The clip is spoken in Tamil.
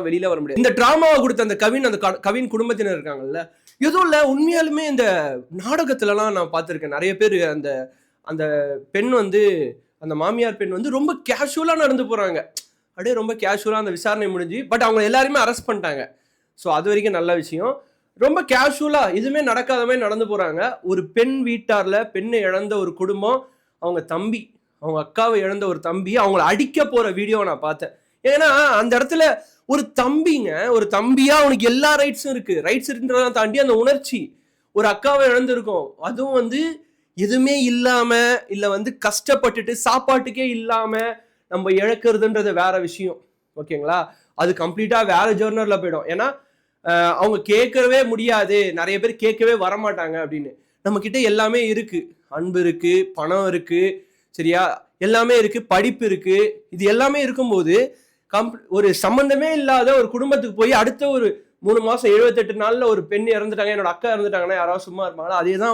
வெளியில வர முடியாது. இந்த டிராமாவை கொடுத்த அந்த கவின், அந்த கவின் குடும்பத்தினர் இருக்காங்கல்ல, எதுவும் இல்ல, உண்மையாலுமே இந்த நாடகத்துலலாம் நான் பார்த்திருக்கேன் நிறைய பேர் அந்த அந்த பெண் வந்து, அந்த மாமியார் பெண் வந்து ரொம்ப கேஷுவலா நடந்து போறாங்க. அப்படியே ரொம்ப கேஷுவலா அந்த விசாரணை முடிஞ்சு, பட் அவங்க எல்லாருமே அரெஸ்ட் பண்ணிட்டாங்க. ஸோ அது வரைக்கும் நல்ல விஷயம். ரொம்ப கேஷுவலா எதுவுமே நடக்காத மாதிரி நடந்து போறாங்க. ஒரு பெண் வீட்டார்ல பெண்ணை இழந்த ஒரு குடும்பம், அவங்க தம்பி, அவங்க அக்காவை இழந்த ஒரு தம்பி அவங்கள அடிக்க போற வீடியோவை நான் பார்த்தேன். ஏன்னா அந்த இடத்துல ஒரு தம்பிங்க, ஒரு தம்பியா அவனுக்கு எல்லா ரைட்ஸும் இருக்கு. ரைட்ஸ் இருக்குன்றதை தாண்டி அந்த உணர்ச்சி, ஒரு அக்காவை இழந்திருக்கும், அதுவும் வந்து எதுவுமே இல்லாம, இல்ல வந்து கஷ்டப்பட்டுட்டு சாப்பாட்டுக்கே இல்லாம நம்ம இழக்கிறதுன்றது வேற விஷயம். ஓகேங்களா? அது கம்ப்ளீட்டா வேற ஜர்னல்ல போயிடும். ஏன்னா அவங்க கேட்கவே முடியாது, நிறைய பேர் கேட்கவே வரமாட்டாங்க அப்படின்னு. நம்ம கிட்ட எல்லாமே இருக்கு. அன்பு இருக்கு, பணம் இருக்கு, சரியா, எல்லாமே இருக்கு, படிப்பு இருக்கு. இது எல்லாமே இருக்கும்போது ஒரு சம்பந்தமே இல்லாத ஒரு குடும்பத்துக்கு போய் அடுத்த ஒரு 3 மாசம் 78 நாள்ல ஒரு பெண் இறந்துட்டாங்க, என்னோட அக்கா இறந்துட்டாங்கன்னா யாராவது சும்மா இருப்பாங்களா? அதே தான்